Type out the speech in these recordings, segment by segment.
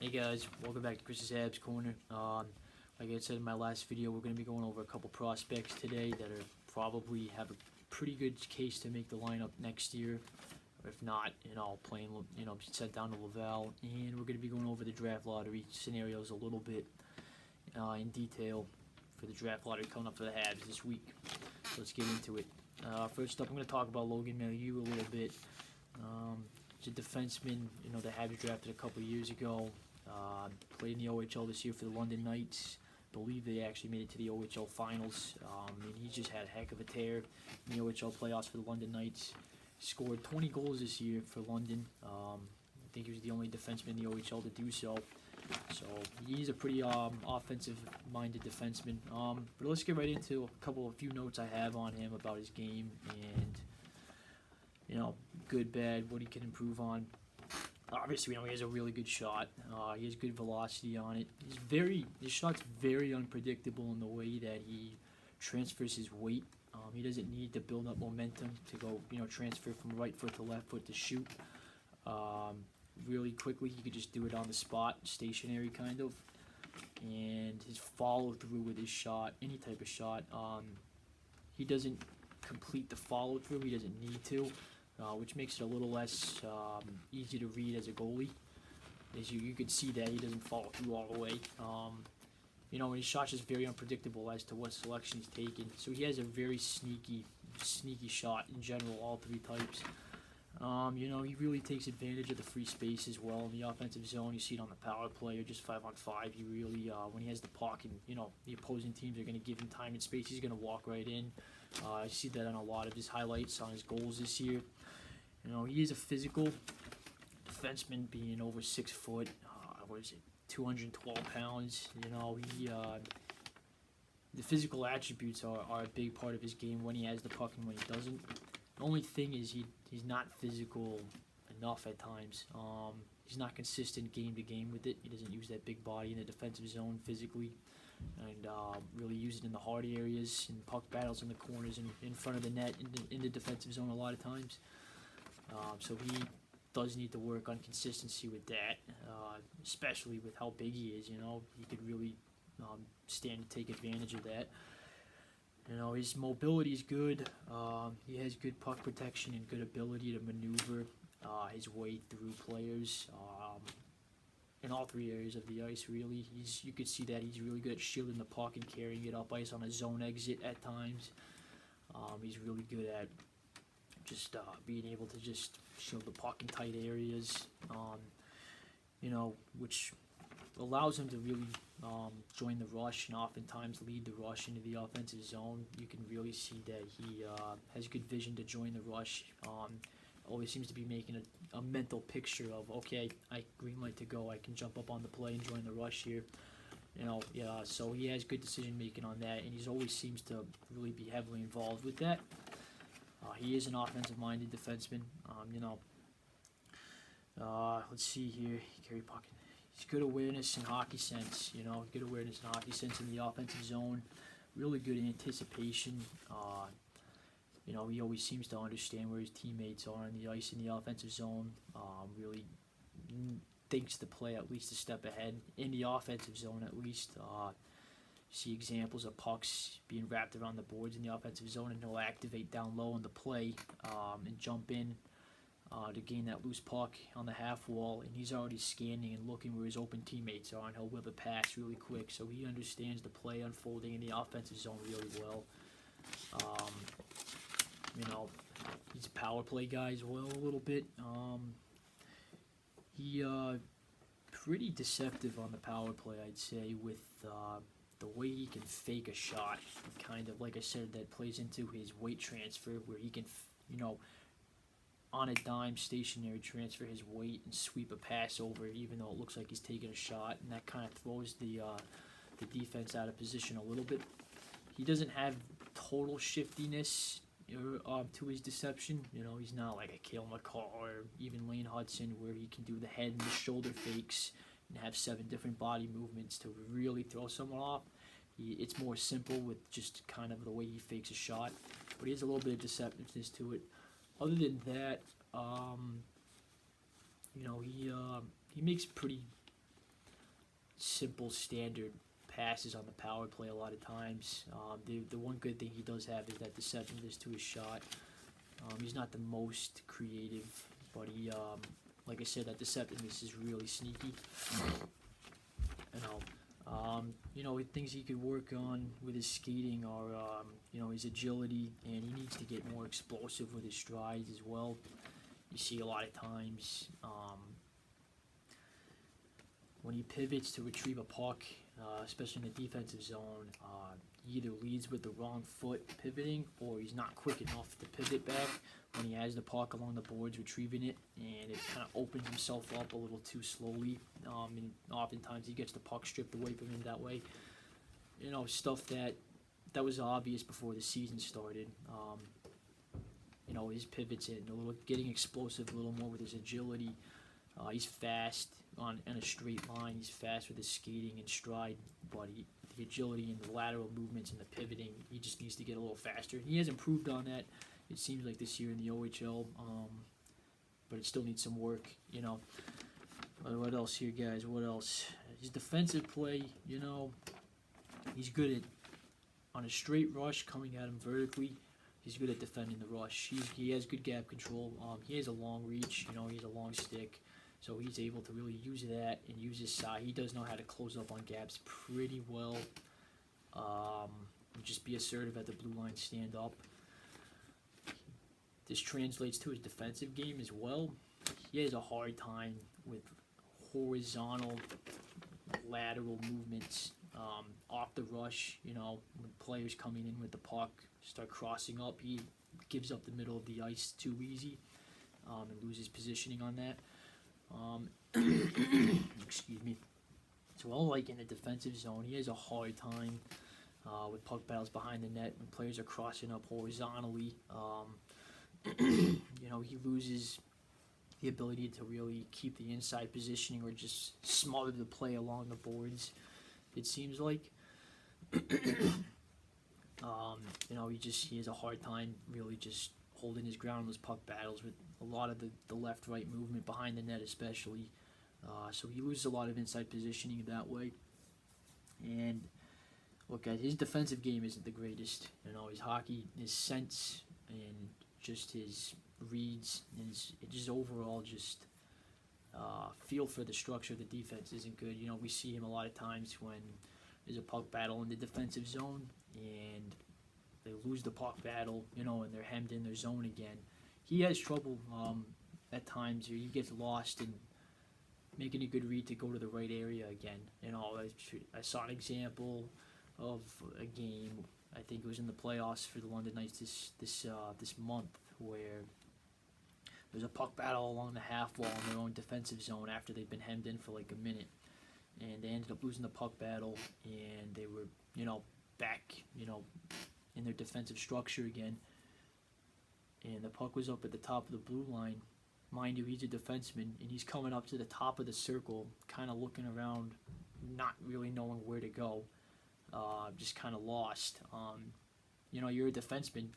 Hey guys, welcome back to Chris's Habs Corner. Like I said in my last video, we're going to be going over a couple prospects today that are probably have a pretty good case to make the lineup next year. If not, playing, sent down to Laval. And we're going to be going over the draft lottery scenarios a little bit in detail for the draft lottery coming up for the Habs this week. So let's get into it. First up, I'm going to talk about Logan Mailloux a little bit. He's a defenseman, the Habs drafted a couple years ago. Played in the OHL this year for the London Knights. Believe they actually made it to the OHL finals. And he just had a heck of a tear in the OHL playoffs for the London Knights. Scored 20 goals this year for London. I think he was the only defenseman in the OHL to do so. So he's a pretty offensive-minded defenseman. But let's get right into a few notes I have on him about his game and good, bad, what he can improve on. Obviously, he has a really good shot. He has good velocity on it. His shot's very unpredictable in the way that he transfers his weight. He doesn't need to build up momentum to go, transfer from right foot to left foot to shoot. Really quickly, he could just do it on the spot, stationary kind of. And his follow through with his shot, any type of shot, he doesn't complete the follow through. He doesn't need to. Which makes it a little less easy to read as a goalie. As you could see that he doesn't follow through all the way. His shot's just very unpredictable as to what selection he's taken. So he has a very sneaky shot in general, all three types. He really takes advantage of the free space as well in the offensive zone. You see it on the power play or just 5-on-5. He really, when he has the puck and, the opposing teams are going to give him time and space, he's going to walk right in. I see that on a lot of his highlights on his goals this year. He is a physical defenseman, being over 6 foot. 212 pounds. The physical attributes are a big part of his game when he has the puck and when he doesn't. The only thing is he's not physical enough at times. He's not consistent game to game with it. He doesn't use that big body in the defensive zone physically, and really use it in the hard areas, in puck battles in the corners and in front of the net, in the defensive zone a lot of times. So he does need to work on consistency with that, especially with how big he is. He could really stand to take advantage of that. His mobility is good. He has good puck protection and good ability to maneuver his way through players in all three areas of the ice, really. You could see that he's really good at shielding the puck and carrying it up ice on a zone exit at times. He's really good at just being able to just shield the puck in tight areas, which allows him to really join the rush and oftentimes lead the rush into the offensive zone. You can really see that he has good vision to join the rush. Always seems to be making a mental picture of, okay, I green light to go. I can jump up on the play and join the rush here. So he has good decision making on that, and he always seems to really be heavily involved with that. He is an offensive-minded defenseman. Let's see here. Carry puck. He's good awareness and hockey sense. Good awareness and hockey sense in the offensive zone. Really good anticipation. He always seems to understand where his teammates are on the ice in the offensive zone. Really thinks to play at least a step ahead in the offensive zone, at least. See examples of pucks being wrapped around the boards in the offensive zone, and he'll activate down low in the play and jump in to gain that loose puck on the half wall, and he's already scanning and looking where his open teammates are, and he'll whip a pass really quick, so he understands the play unfolding in the offensive zone really well. He's a power play guy as well a little bit. He pretty deceptive on the power play, I'd say, with the way he can fake a shot. Kind of, like I said, that plays into his weight transfer, where he can, on a dime, stationary transfer his weight and sweep a pass over, even though it looks like he's taking a shot, and that kind of throws the defense out of position a little bit. He doesn't have total shiftiness to his deception. He's not like a Cale McCall or even Lane Hudson, where he can do the head and the shoulder fakes and have 7 different body movements to really throw someone off. It's more simple with just kind of the way he fakes a shot, but he has a little bit of deceptiveness to it. Other than that, he makes pretty simple standard passes on the power play a lot of times. The one good thing he does have is that deceptiveness to his shot. He's not the most creative, but he, like I said, that deceptiveness is really sneaky. Things he could work on with his skating are, his agility, and he needs to get more explosive with his strides as well. You see a lot of times when he pivots to retrieve a puck, especially in the defensive zone, he either leads with the wrong foot pivoting, or he's not quick enough to pivot back when he has the puck along the boards retrieving it, and it kind of opens himself up a little too slowly, and oftentimes he gets the puck stripped away from him that way. Stuff that was obvious before the season started. His pivots in a little, getting explosive a little more with his agility. He's fast on a straight line. He's fast with his skating and stride, but the agility and the lateral movements and the pivoting, he just needs to get a little faster. He has improved on that, it seems like, this year in the OHL, but it still needs some work. What else here, guys? What else? His defensive play, he's good at, on a straight rush coming at him vertically, he's good at defending the rush. He has good gap control. He has a long reach, he has a long stick, so he's able to really use that and use his side. He does know how to close up on gaps pretty well. Just be assertive at the blue line, stand up. This translates to his defensive game as well. He has a hard time with horizontal, lateral movements off the rush. When players coming in with the puck start crossing up, he gives up the middle of the ice too easy and loses positioning on that. Excuse me. So, like in the defensive zone, he has a hard time with puck battles behind the net when players are crossing up horizontally. He loses the ability to really keep the inside positioning or just smother the play along the boards, it seems like. He has a hard time really just holding his ground in those puck battles with a lot of the left-right movement behind the net especially. So he loses a lot of inside positioning that way. And look, his defensive game isn't the greatest. His hockey, his sense, and just his reads, and his overall feel for the structure of the defense isn't good. We see him a lot of times when there's a puck battle in the defensive zone and they lose the puck battle, and they're hemmed in their zone again. He has trouble at times, or he gets lost in making a good read to go to the right area again. I saw an example of a game, I think it was in the playoffs for the London Knights this month, where there's a puck battle along the half wall in their own defensive zone after they've been hemmed in for like a minute, and they ended up losing the puck battle, and they were back in their defensive structure again, and the puck was up at the top of the blue line. Mind you, he's a defenseman, and he's coming up to the top of the circle, kind of looking around, not really knowing where to go, just kind of lost. You're a defenseman.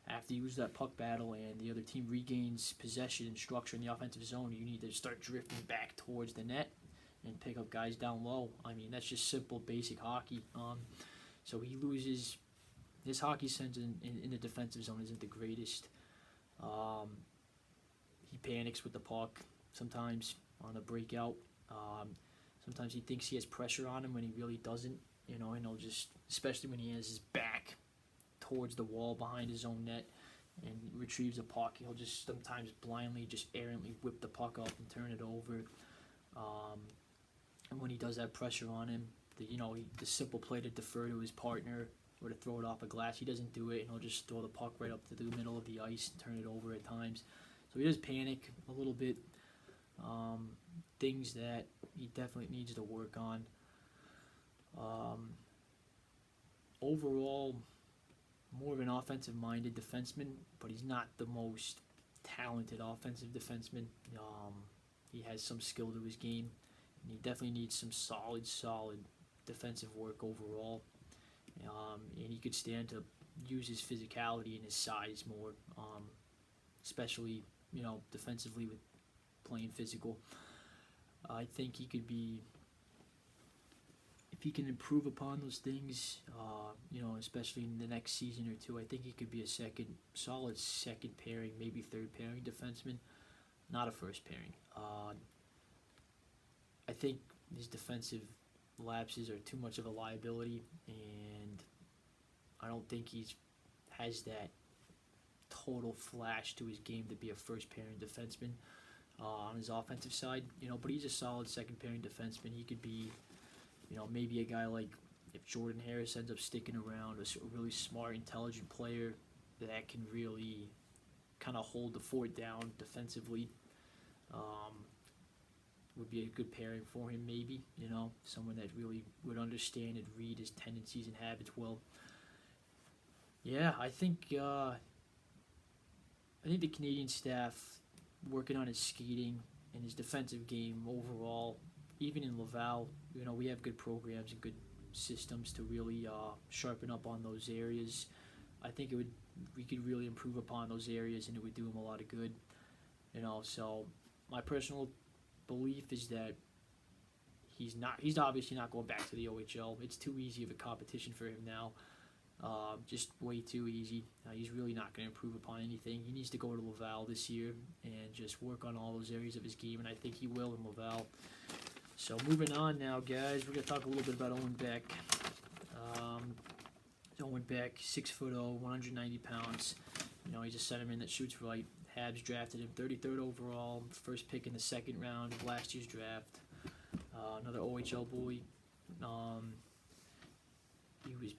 After you lose that puck battle and the other team regains possession and structure in the offensive zone, you need to start drifting back towards the net and pick up guys down low. That's just simple, basic hockey. So he loses his hockey sense in the defensive zone isn't the greatest. He panics with the puck sometimes on a breakout. Sometimes he thinks he has pressure on him when he really doesn't. And he'll just, especially when he has his back towards the wall behind his own net and retrieves a puck, he'll just sometimes blindly, just errantly whip the puck up and turn it over. And when he does have pressure on him, the simple play to defer to his partner or to throw it off a glass, he doesn't do it, and he'll just throw the puck right up to the middle of the ice and turn it over at times. So he does panic a little bit. Things that he definitely needs to work on. Overall, more of an offensive-minded defenseman, but he's not the most talented offensive defenseman. He has some skill to his game, and he definitely needs some solid defensive work overall. And he could stand to use his physicality and his size more, especially defensively with playing physical. I think he could be if he can improve upon those things, especially in the next season or two, I think he could be a solid second pairing, maybe third pairing defenseman, not a first pairing. I think his defensive lapses are too much of a liability, and I don't think has that total flash to his game to be a first pairing defenseman on his offensive side. But he's a solid second pairing defenseman. He could be, maybe a guy like, if Jordan Harris ends up sticking around, a really smart, intelligent player that can really kind of hold the fort down defensively. Would be a good pairing for him, maybe. Someone that really would understand and read his tendencies and habits well. Yeah, I think the Canadian staff working on his skating and his defensive game overall, even in Laval, we have good programs and good systems to really sharpen up on those areas. I think we could really improve upon those areas, and it would do him a lot of good. So my personal belief is that he's obviously not going back to the OHL. It's too easy of a competition for him now. Just way too easy. He's really not going to improve upon anything. He needs to go to Laval this year and just work on all those areas of his game, and I think he will in Laval. So moving on now, guys, we're going to talk a little bit about Owen Beck. Owen Beck, 6'0", 190 pounds. He's a centerman that shoots right. Habs drafted him 33rd overall, first pick in the second round of last year's draft. Another OHL boy. He was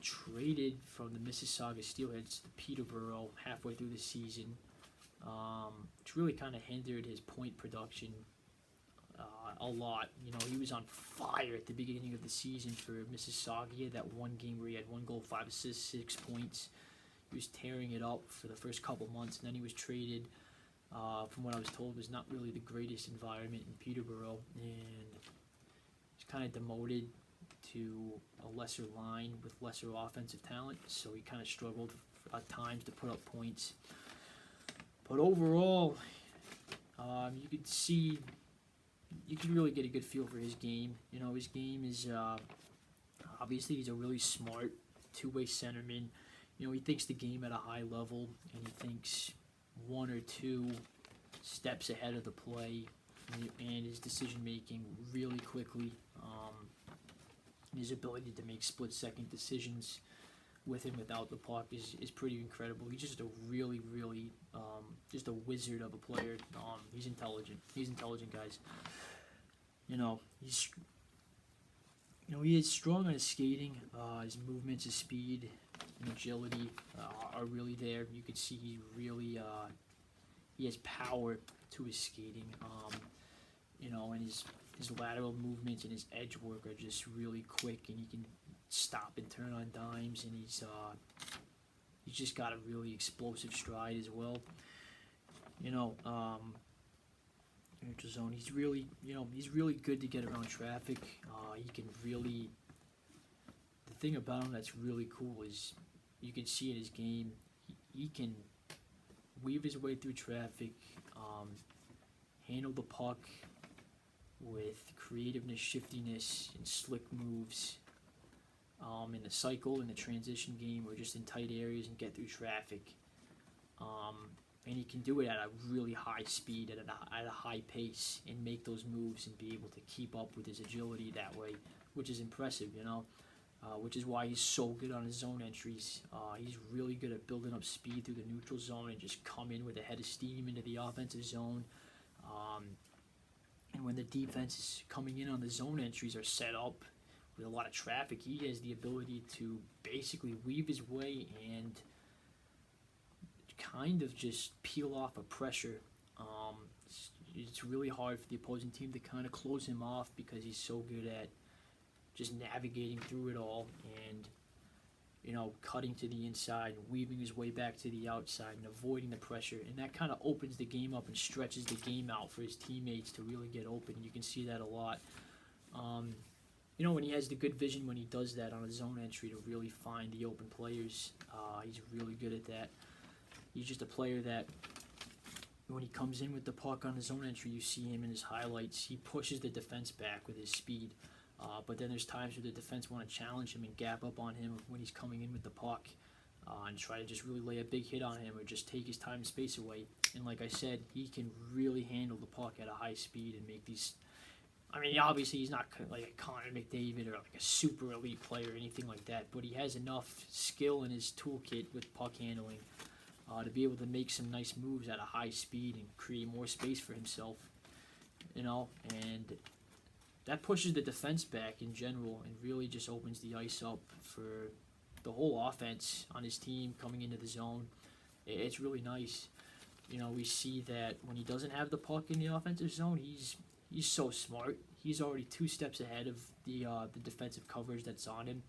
traded from the Mississauga Steelheads to Peterborough halfway through the season, which really kind of hindered his point production a lot. He was on fire at the beginning of the season for Mississauga. He had that one game where he had 1 goal, 5 assists, 6 points. He was tearing it up for the first couple months, and then he was traded, from what I was told, was not really the greatest environment in Peterborough, and he's kind of demoted to a lesser line with lesser offensive talent, so he kind of struggled at times to put up points. But overall, you could really get a good feel for his game. His game is, obviously he's a really smart two-way centerman. He thinks the game at a high level, and he thinks 1 or 2 steps ahead of the play, and his decision-making really quickly. His ability to make split-second decisions with and without the puck is pretty incredible. He's just a really, really, just a wizard of a player. He's intelligent. He's intelligent, guys. He is strong on his skating. His movements, his speed, and agility are really there. You can see he has power to his skating. And his lateral movements and his edge work are just really quick, and he can stop and turn on dimes, and he's just got a really explosive stride as well. Neutral zone. He's really good to get around traffic. He can really. The thing about him that's really cool is you can see in his game he can weave his way through traffic, handle the puck with creativeness, shiftiness, and slick moves. In the cycle, in the transition game, or just in tight areas and get through traffic. And he can do it at a really high speed, at a high pace, and make those moves and be able to keep up with his agility that way, which is impressive, which is why he's so good on his zone entries. He's really good at building up speed through the neutral zone and just come in with a head of steam into the offensive zone. And when the defense is coming in on the zone entries are set up with a lot of traffic, he has the ability to basically weave his way and kind of just peel off a pressure. It's really hard for the opposing team to kind of close him off because he's so good at just navigating through it all and cutting to the inside and weaving his way back to the outside and avoiding the pressure, and that kind of opens the game up and stretches the game out for his teammates to really get open. You can see that a lot. When he has the good vision, when he does that on a zone entry to really find the open players, he's really good at that. He's just a player that when he comes in with the puck on his zone entry, you see him in his highlights. He pushes the defense back with his speed. But then there's times where the defense want to challenge him and gap up on him when he's coming in with the puck, and try to just really lay a big hit on him or just take his time and space away. And like I said, he can really handle the puck at a high speed and make these. I mean, obviously he's not like a Connor McDavid or like a super elite player or anything like that, but he has enough skill in his toolkit with puck handling to be able to make some nice moves at a high speed and create more space for himself. And that pushes the defense back in general and really just opens the ice up for the whole offense on his team coming into the zone. It's really nice. We see that when he doesn't have the puck in the offensive zone, he's so smart. He's already 2 steps ahead of the defensive coverage that's on him.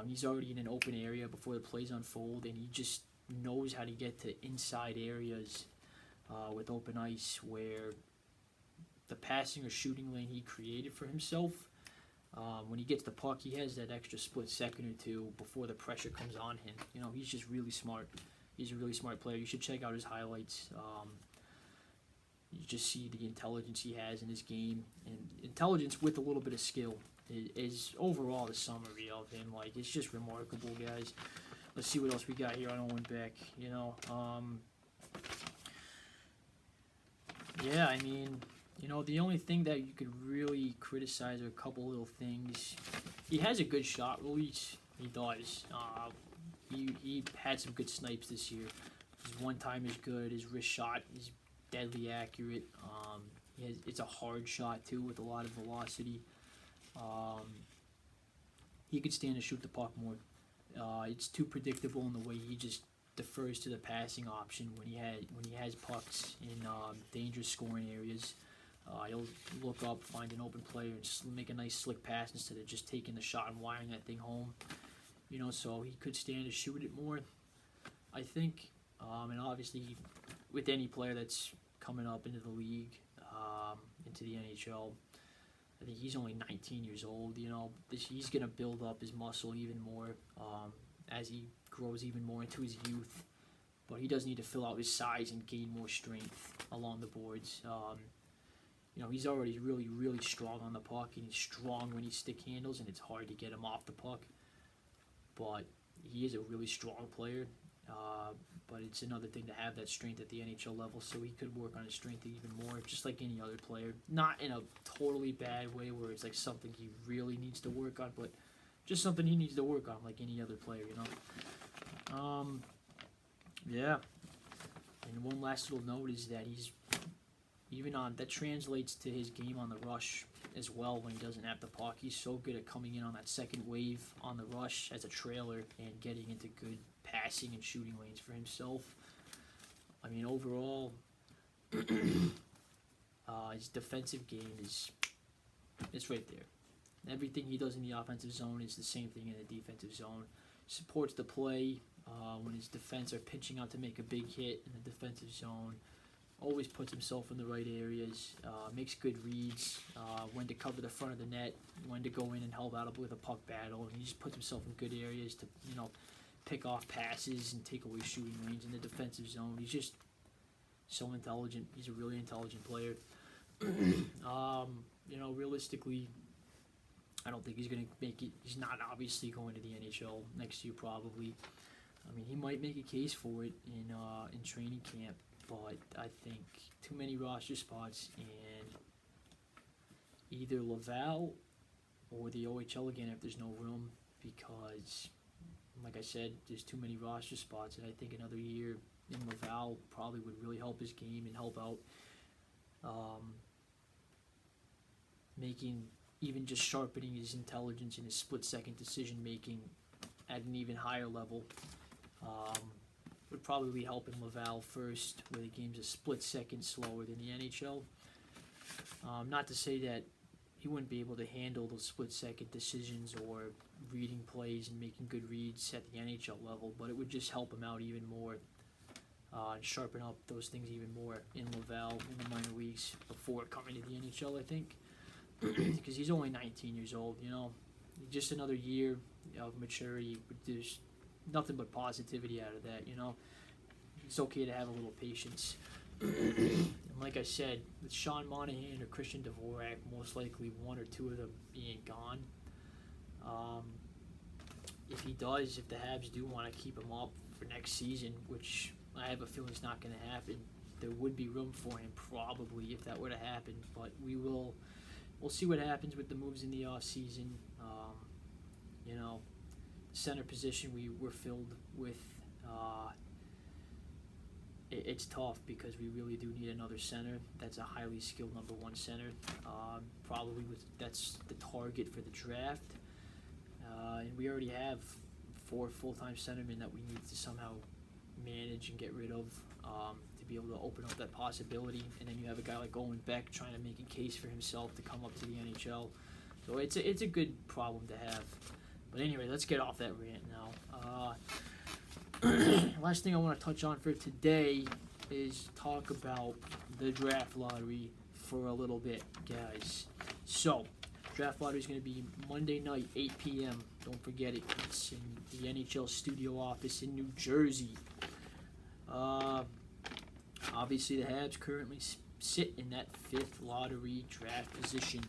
He's already in an open area before the plays unfold, and he just knows how to get to inside areas with open ice where the passing or shooting lane he created for himself, when he gets the puck, he has that extra split second or two before the pressure comes on him. He's just really smart. He's a really smart player. You should check out his highlights. You just see the intelligence he has in his game, and intelligence with a little bit of skill is overall the summary of him. Like, it's just remarkable, guys. Let's see what else we got here on Owen Beck. Yeah, I mean, the only thing that you could really criticize are a couple little things. He has a good shot release. He does. He had some good snipes this year. His one-time is good. His wrist shot is deadly accurate. It's a hard shot, too, with a lot of velocity. He could stand to shoot the puck more. It's too predictable in the way he just defers to the passing option when he has pucks in dangerous scoring areas. He'll look up, find an open player, and just make a nice slick pass instead of just taking the shot and wiring that thing home. So he could stand to shoot it more, I think. And obviously, with any player that's coming up into the league, into the NHL, I think he's only 19 years old. He's going to build up his muscle even more as he grows even more into his youth. But he does need to fill out his size and gain more strength along the boards. He's already really, really strong on the puck, and he's strong when he stick handles, and it's hard to get him off the puck. But he is a really strong player. But it's another thing to have that strength at the NHL level, so he could work on his strength even more, just like any other player. Not in a totally bad way where it's like something he really needs to work on, but just something he needs to work on like any other player, Yeah. And one last little note is that he's that translates to his game on the rush as well when he doesn't have the puck. He's so good at coming in on that second wave on the rush as a trailer and getting into good passing and shooting lanes for himself. I mean, overall, his defensive game it's right there. Everything he does in the offensive zone is the same thing in the defensive zone. Supports the play when his defense are pinching out to make a big hit in the defensive zone. Always puts himself in the right areas, makes good reads, when to cover the front of the net, when to go in and help out with a puck battle, and he just puts himself in good areas to, pick off passes and take away shooting lanes in the defensive zone. He's just so intelligent. He's a really intelligent player. Realistically, I don't think he's going to make it. He's not obviously going to the NHL next year, probably. I mean, he might make a case for it in training camp, but I think too many roster spots, and either Laval or the OHL again if there's no room, because, like I said, there's too many roster spots, and I think another year in Laval probably would really help his game and help out making, even just sharpening his intelligence and his split-second decision-making at an even higher level. Would probably help in Laval first, where the game's a split second slower than the NHL. Not to say that he wouldn't be able to handle those split second decisions or reading plays and making good reads at the NHL level, but it would just help him out even more and sharpen up those things even more in Laval in the minor leagues before coming to the NHL, I think. Because he's only 19 years old, just another year of maturity. There's nothing but positivity out of that, It's okay to have a little patience. like I said, with Sean Monahan or Christian Dvorak, most likely one or two of them being gone. If he does, if the Habs do want to keep him up for next season, which I have a feeling is not going to happen, there would be room for him probably if that were to happen. But we'll see what happens with the moves in the off season. Center position we're filled with. It's tough because we really do need another center. That's a highly skilled number one center. Probably that's the target for the draft. And we already have 4 full-time centermen that we need to somehow manage and get rid of to be able to open up that possibility. And then you have a guy like Owen Beck trying to make a case for himself to come up to the NHL. So it's a good problem to have. But anyway, let's get off that rant now. Last thing I want to touch on for today is talk about the draft lottery for a little bit, guys. So, draft lottery is going to be Monday night, 8 p.m. Don't forget it. It's in the NHL studio office in New Jersey. Obviously, the Habs currently sit in that 5th lottery draft position.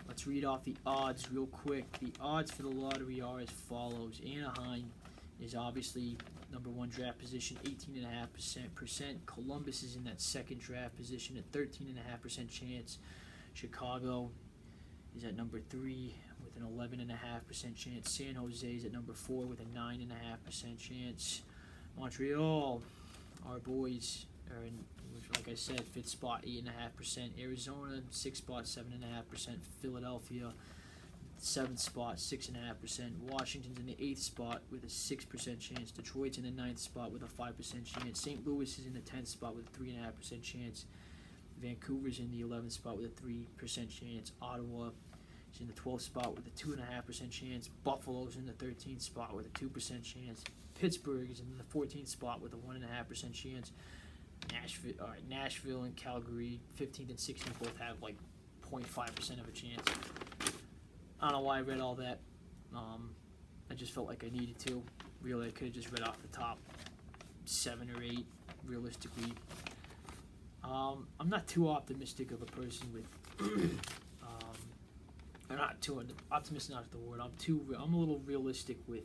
Let's read off the odds real quick. The odds for the lottery are as follows. Anaheim is obviously number 1 draft position, 18.5%. Columbus is in that 2nd draft position at 13.5% chance. Chicago is at number 3 with an 11.5% chance. San Jose is at number 4 with a 9.5% chance. Montreal, our boys, are in, like I said, 5th spot, 8.5%. Arizona, 6th spot, 7.5%. Philadelphia, 7th spot, 6.5%. Washington's in the 8th spot with a 6% chance. Detroit's in the 9th spot with a 5% chance. St. Louis is in the 10th spot with a 3.5% chance. Vancouver's in the 11th spot with a 3% chance. Ottawa is in the 12th spot with a 2.5% chance. Buffalo's in the 13th spot with a 2% chance. Pittsburgh is in the 14th spot with a 1.5% chance. Nashville and Calgary, 15th and 16th, both have like 0.5% of a chance. I don't know why I read all that. I just felt like I needed to. Really, I could have just read off the top 7 or 8, realistically. I'm not too optimistic of a person with, or not too optimistic, not the word. I'm a little realistic with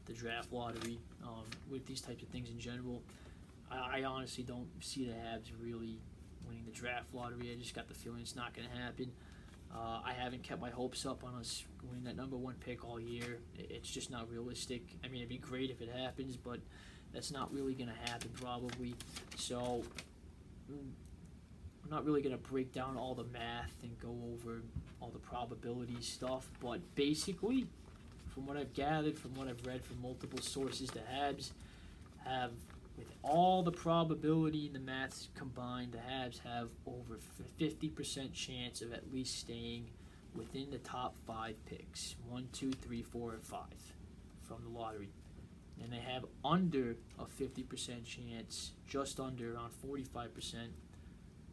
the draft lottery, with these types of things in general. I honestly don't see the Habs really winning the draft lottery. I just got the feeling it's not going to happen. I haven't kept my hopes up on us winning that number 1 pick all year. It's just not realistic. I mean, it'd be great if it happens, but that's not really going to happen probably. So I'm not really going to break down all the math and go over all the probability stuff, but basically, from what I've gathered, from what I've read from multiple sources, the Habs have, with all the probability and the maths combined, the Habs have over 50% chance of at least staying within the top 5 picks, 1, 2, 3, 4, and 5 from the lottery. And they have under a 50% chance, just under, around 45%,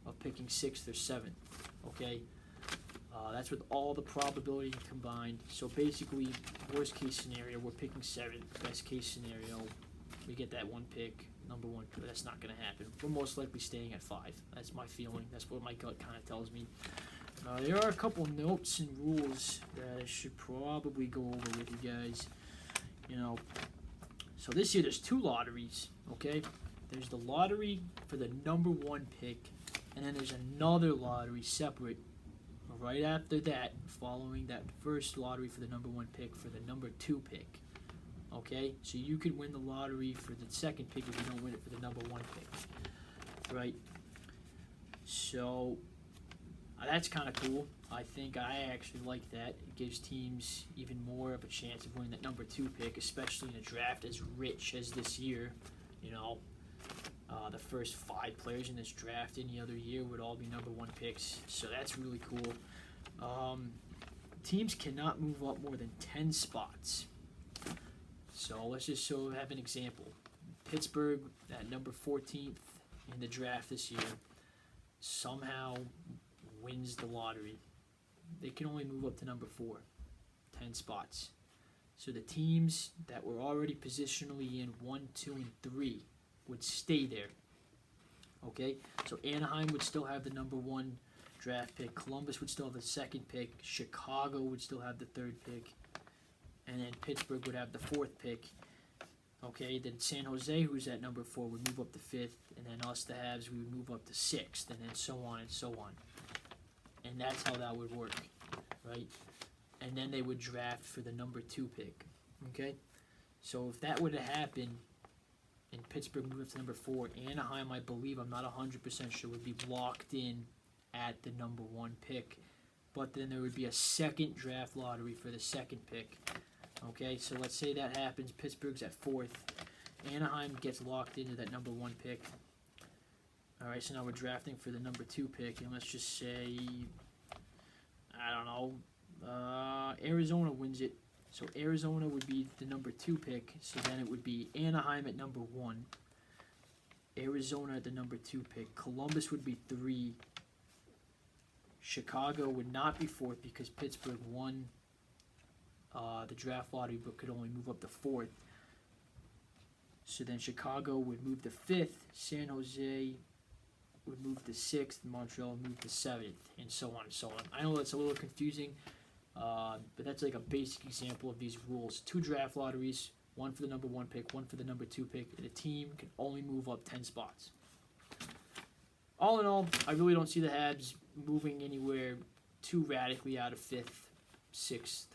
of picking 6th or 7th, okay? That's with all the probability combined. So basically, worst case scenario, we're picking 7th. Best case scenario, we get that 1 pick, number 1 pick. That's not going to happen. We're most likely staying at 5. That's my feeling. That's what my gut kind of tells me. There are a couple notes and rules that I should probably go over with you guys. So this year there's 2 lotteries, okay? There's the lottery for the number 1 pick, and then there's another lottery separate right after that, following that first lottery for the number 1 pick for the number 2 pick. Okay, so you could win the lottery for the 2nd pick if you don't win it for the number 1 pick, right? So that's kind of cool. I think I actually like that. It gives teams even more of a chance of winning that number 2 pick, especially in a draft as rich as this year. The first 5 players in this draft any other year would all be number 1 picks, so that's really cool. Teams cannot move up more than 10 spots. So let's just have an example. Pittsburgh at number 14th in the draft this year somehow wins the lottery. They can only move up to number 4, 10 spots. So the teams that were already positionally in 1, 2, and 3 would stay there. Okay, so Anaheim would still have the number 1 draft pick. Columbus would still have the 2nd pick. Chicago would still have the 3rd pick. And then Pittsburgh would have the 4th pick. Okay, then San Jose, who's at number 4, would move up to 5th. And then us, the Habs, we would move up to 6th. And then so on and so on. And that's how that would work, right? And then they would draft for the number 2 pick. Okay? So if that were to happen, and Pittsburgh moved up to number 4, Anaheim, I believe, I'm not 100% sure, would be locked in at the number 1 pick. But then there would be a 2nd draft lottery for the 2nd pick. Okay, so let's say that happens. Pittsburgh's at 4th. Anaheim gets locked into that number 1 pick. All right, so now we're drafting for the number 2 pick, and let's just say, I don't know, Arizona wins it. So Arizona would be the number 2 pick. So then it would be Anaheim at number 1. Arizona at the number 2 pick. Columbus would be 3. Chicago would not be 4th because Pittsburgh won the draft lottery but could only move up to 4th. So then Chicago would move to 5th. San Jose would move to 6th. Montreal would move to 7th, and so on and so on. I know that's a little confusing, but that's like a basic example of these rules. 2 draft lotteries, 1 for the number 1 pick, 1 for the number 2 pick, and a team can only move up 10 spots. All in all, I really don't see the Habs moving anywhere too radically out of 5th, 6th,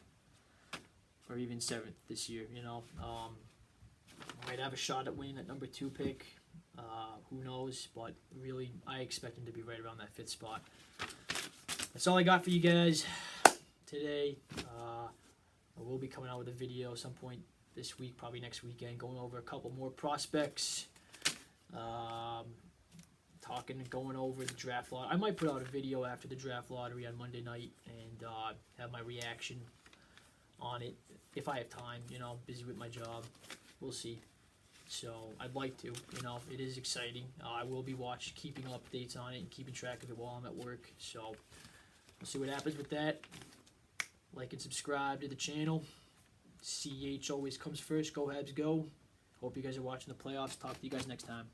or even 7th this year. You know, might have a shot at winning that number 2 pick. Who knows? But really, I expect them to be right around that 5th spot. That's all I got for you guys today. I will be coming out with a video some point this week, probably next weekend, going over a couple more prospects. Talking and going over the draft lottery. I might put out a video after the draft lottery on Monday night and have my reaction on it if I have time. You know, I'm busy with my job. We'll see. So I'd like to. You know, it is exciting. I will be keeping updates on it and keeping track of it while I'm at work. So we'll see what happens with that. Like and subscribe to the channel. CH always comes first. Go Habs, go. Hope you guys are watching the playoffs. Talk to you guys next time.